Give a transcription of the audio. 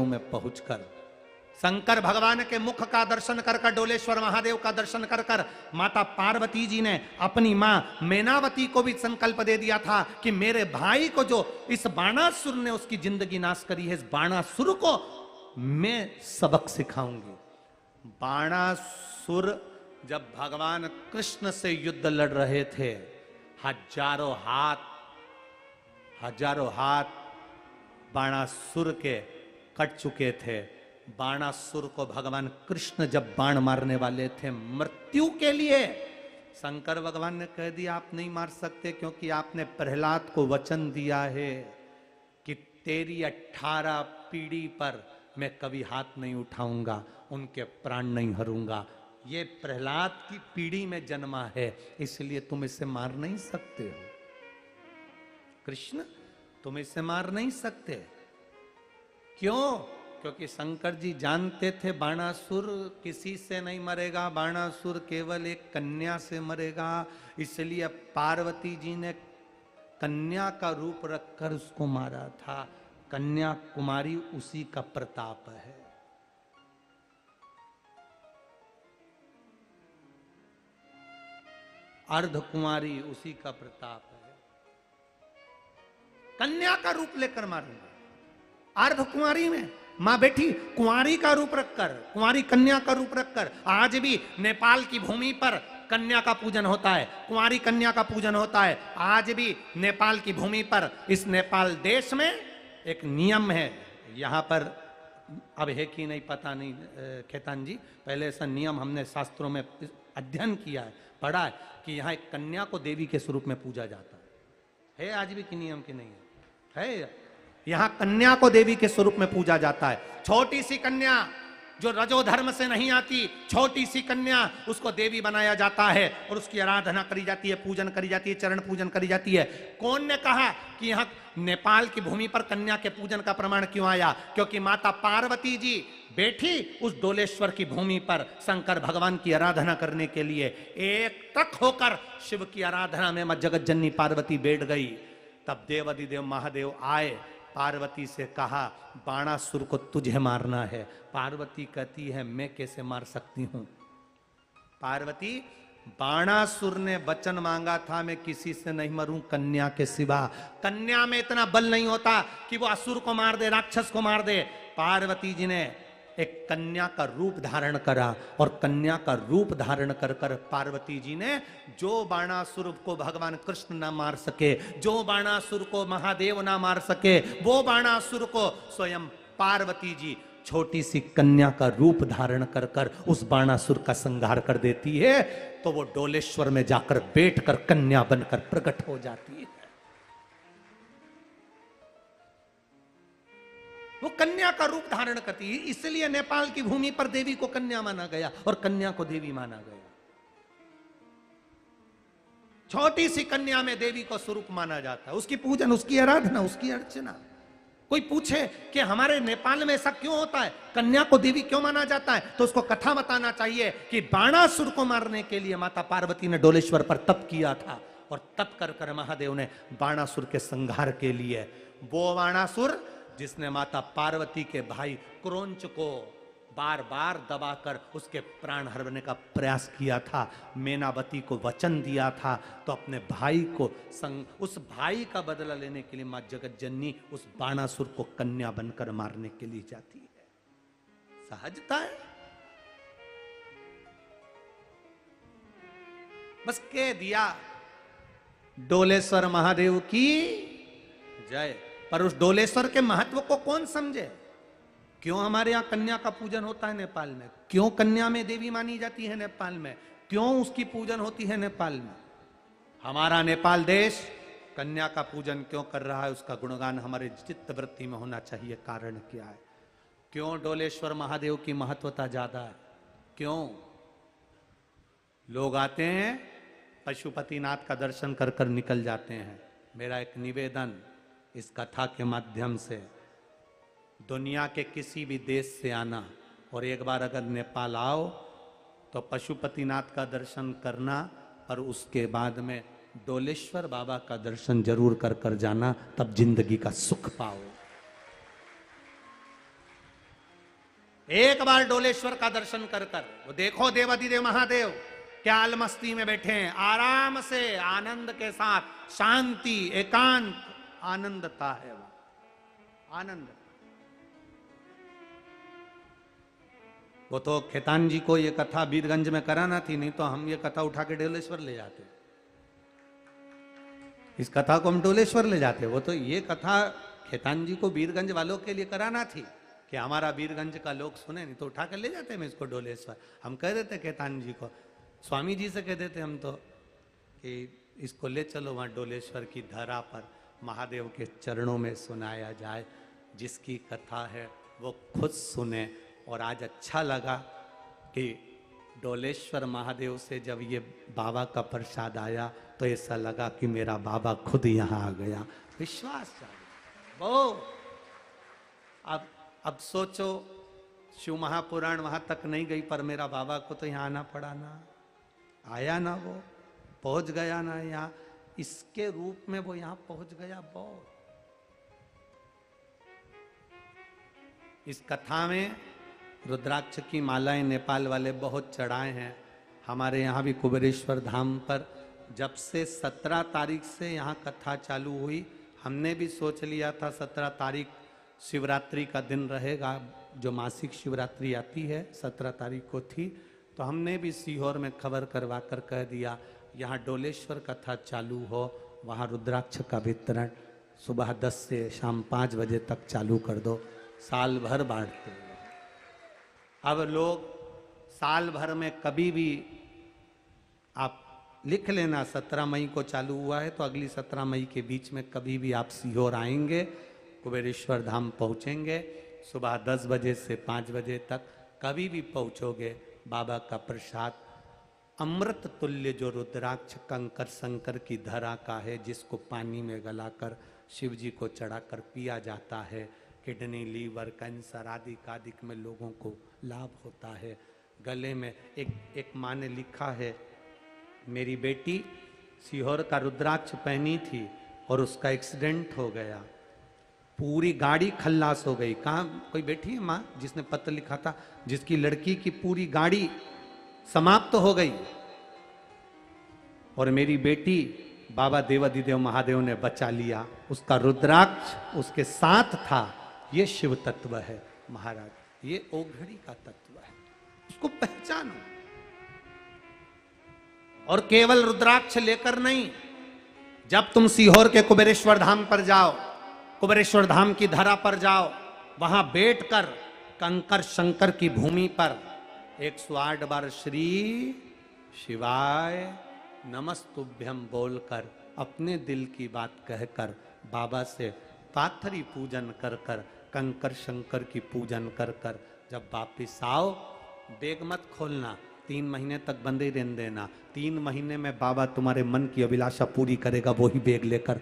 में पहुंचकर शंकर भगवान के मुख का दर्शन कर कर, डोलेश्वर महादेव का दर्शन कर कर माता पार्वती जी ने अपनी मां मैनावती को भी संकल्प दे दिया था कि मेरे भाई को जो इस बाणासुर ने उसकी जिंदगी नाश करी है, इस बाणासुर को मैं सबक सिखाऊंगी। बाणासुर जब भगवान कृष्ण से युद्ध लड़ रहे थे, हजारों हाथ बाणासुर के कट चुके थे। बाणासुर को भगवान कृष्ण जब बाण मारने वाले थे मृत्यु के लिए, शंकर भगवान ने कह दिया आप नहीं मार सकते, क्योंकि आपने प्रहलाद को वचन दिया है कि तेरी 18 पीढ़ी पर मैं कभी हाथ नहीं उठाऊंगा, उनके प्राण नहीं हरूंगा। ये प्रहलाद की पीढ़ी में जन्मा है, इसलिए तुम इसे मार नहीं सकते हो। कृष्ण तुम इसे मार नहीं सकते। क्यों? क्योंकि शंकर जी जानते थे बाणासुर किसी से नहीं मरेगा, बाणासुर केवल एक कन्या से मरेगा। इसलिए पार्वती जी ने कन्या का रूप रखकर उसको मारा था। कन्या कुमारी उसी का प्रताप है। अर्ध कुमारी उसी का प्रताप है। कन्या का रूप लेकर मारूंगा। अर्ध कुमारी में मां बेटी कुंवारी का रूप रखकर, कुंवारी कन्या का रूप रखकर, आज भी नेपाल की भूमि पर कन्या का पूजन होता है, कुंवारी कन्या का पूजन होता है। आज भी नेपाल की भूमि पर, इस नेपाल देश में एक नियम है, यहां पर अब है कि नहीं पता नहीं खेतान जी, पहले ऐसा नियम हमने शास्त्रों में अध्ययन किया है, पढ़ा है कि यहाँ एक कन्या को देवी के स्वरूप में पूजा जाता है आज भी कि नियम की नहीं है? यहां कन्या को देवी के स्वरूप में पूजा जाता है। छोटी सी कन्या जो रजो धर्म से नहीं आती, छोटी सी कन्या उसको देवी बनाया जाता है और उसकी आराधना करी जाती है, पूजन करी जाती है, चरण पूजन करी जाती है। कौन ने कहा कि यहां नेपाल की भूमि पर कन्या के पूजन का प्रमाण क्यों आया? क्योंकि माता पार्वती जी बैठी उस डोलेश्वर की भूमि पर शंकर भगवान की आराधना करने के लिए, एक तक होकर शिव की आराधना में मां जगत जननी पार्वती बैठ गई। तब देवाधिदेव महादेव आए, पार्वती से कहा बाणासुर को तुझे मारना है। पार्वती कहती है मैं कैसे मार सकती हूं? पार्वती, बाणासुर ने वचन मांगा था मैं किसी से नहीं मरूं कन्या के सिवा। कन्या में इतना बल नहीं होता कि वो असुर को मार दे, राक्षस को मार दे। पार्वती जी ने एक कन्या का रूप धारण करा और कन्या का रूप धारण कर कर पार्वती जी ने जो बाणासुर को भगवान कृष्ण ना मार सके, जो बाणासुर को महादेव ना मार सके, वो बाणासुर को स्वयं पार्वती जी छोटी सी कन्या का रूप धारण कर कर उस बाणासुर का संहार कर देती है। तो वो डोलेश्वर में जाकर बैठकर कन्या बनकर प्रकट हो जाती है। वो कन्या का रूप धारण करती है, इसलिए नेपाल की भूमि पर देवी को कन्या माना गया और कन्या को देवी माना गया। छोटी सी कन्या में देवी को स्वरूप माना जाता है, उसकी पूजन, उसकी आराधना, उसकी अर्चना। कोई पूछे कि हमारे नेपाल में ऐसा क्यों होता है, कन्या को देवी क्यों माना जाता है, तो उसको कथा बताना चाहिए कि बाणासुर को मारने के लिए माता पार्वती ने डोलेश्वर पर तप किया था और तप कर कर महादेव ने बाणासुर के संहार के लिए, वो बाणासुर जिसने माता पार्वती के भाई क्रोंच को बार बार दबाकर उसके प्राण हरने का प्रयास किया था, मैनावती को वचन दिया था, तो अपने भाई को उस भाई का बदला लेने के लिए मां जगत जननी उस बाणासुर को कन्या बनकर मारने के लिए जाती है। सहजता है, बस कह दिया डोलेश्वर महादेव की जय। पर उस डोलेश्वर के महत्व को कौन समझे? क्यों हमारे यहां कन्या का पूजन होता है नेपाल में? क्यों कन्या में देवी मानी जाती है नेपाल में? क्यों उसकी पूजन होती है नेपाल में? हमारा नेपाल देश कन्या का पूजन क्यों कर रहा है, उसका गुणगान हमारे चित्त वृत्ति में होना चाहिए। कारण क्या है? क्यों डोलेश्वर महादेव की महत्वता ज्यादा है? क्यों लोग आते हैं पशुपतिनाथ का दर्शन कर कर निकल जाते हैं? मेरा एक निवेदन इस कथा के माध्यम से, दुनिया के किसी भी देश से आना और एक बार अगर नेपाल आओ तो पशुपतिनाथ का दर्शन करना, और उसके बाद में डोलेश्वर बाबा का दर्शन जरूर कर कर जाना, तब जिंदगी का सुख पाओ। एक बार डोलेश्वर का दर्शन कर कर वो देखो देवाधिदेव महादेव क्या अलमस्ती में बैठे हैं, आराम से आनंद के साथ, शांति एकांत आनंदता है वो आनंद। वो तो खेतान जी को ये कथा बीरगंज में कराना थी, नहीं तो हम ये कथा उठा के डोलेश्वर ले जाते, इस कथा को हम डोलेश्वर ले जाते। वो तो ये कथा खेतान जी को बीरगंज वालों के लिए कराना थी कि हमारा बीरगंज का लोग सुने, नहीं तो उठा कर ले जाते हम इसको डोलेश्वर। हम कह देते खेतान जी को, स्वामी जी से कह देते हम तो कि इसको ले चलो वहाँ डोलेश्वर की धरा पर महादेव के चरणों में सुनाया जाए, जिसकी कथा है वो खुद सुने। और आज अच्छा लगा कि डोलेश्वर महादेव से जब ये बाबा का प्रसाद आया तो ऐसा लगा कि मेरा बाबा खुद यहाँ आ गया, विश्वास चाहिए वो। अब सोचो शिव महापुराण वहां तक नहीं गई पर मेरा बाबा को तो यहाँ आना पड़ा ना, आया ना, वो पहुंच गया ना यहाँ, इसके रूप में वो यहाँ पहुंच गया। बहुत इस कथा में रुद्राक्ष की मालाएं नेपाल वाले बहुत चढ़ाए हैं। हमारे यहाँ भी कुबेरेश्वर धाम पर जब से 17 तारीख से यहाँ कथा चालू हुई, हमने भी सोच लिया था 17 तारीख शिवरात्रि का दिन रहेगा, जो मासिक शिवरात्रि आती है 17 तारीख को थी, तो हमने भी सीहोर में खबर करवा कर कह दिया यहाँ डोलेश्वर कथा चालू हो, वहाँ रुद्राक्ष का वितरण सुबह 10 से शाम 5 बजे तक चालू कर दो, साल भर बांटते हैं। अब लोग साल भर में कभी भी आप लिख लेना 17 मई को चालू हुआ है तो अगली 17 मई के बीच में कभी भी आप सीहोर आएंगे, कुबेरेश्वर धाम पहुँचेंगे, सुबह 10 बजे से 5 बजे तक कभी भी पहुँचोगे, बाबा का प्रसाद अमृत तुल्य जो रुद्राक्ष कंकर शंकर की धरा का है, जिसको पानी में गलाकर शिव जी को चढ़ाकर पिया जाता है, किडनी लीवर कैंसर आदि कादिक में लोगों को लाभ होता है। गले में एक माँ ने लिखा है, मेरी बेटी सीहोर का रुद्राक्ष पहनी थी और उसका एक्सीडेंट हो गया, पूरी गाड़ी खल्लास हो गई। कहाँ कोई बैठी है माँ जिसने पत्र लिखा था, जिसकी लड़की की पूरी गाड़ी समाप्त हो गई और मेरी बेटी बाबा देवाधिदेव महादेव ने बचा लिया, उसका रुद्राक्ष उसके साथ था। ये शिव तत्व है महाराज, ये ओघड़ी का तत्व है, उसको पहचानो। और केवल रुद्राक्ष लेकर नहीं, जब तुम सीहोर के कुबेरेश्वर धाम पर जाओ, कुबेरेश्वर धाम की धरा पर जाओ, वहां बैठकर कंकर शंकर की भूमि पर 108 बार श्री शिवाय नमस्तुभ्यम बोलकर अपने दिल की बात कहकर बाबा से पाथरी पूजन कर कर कंकर शंकर की पूजन कर कर जब वापिस आओ, बैग मत खोलना, 3 महीने तक बंद ही रहने देना। 3 महीने में बाबा तुम्हारे मन की अभिलाषा पूरी करेगा, वही बैग लेकर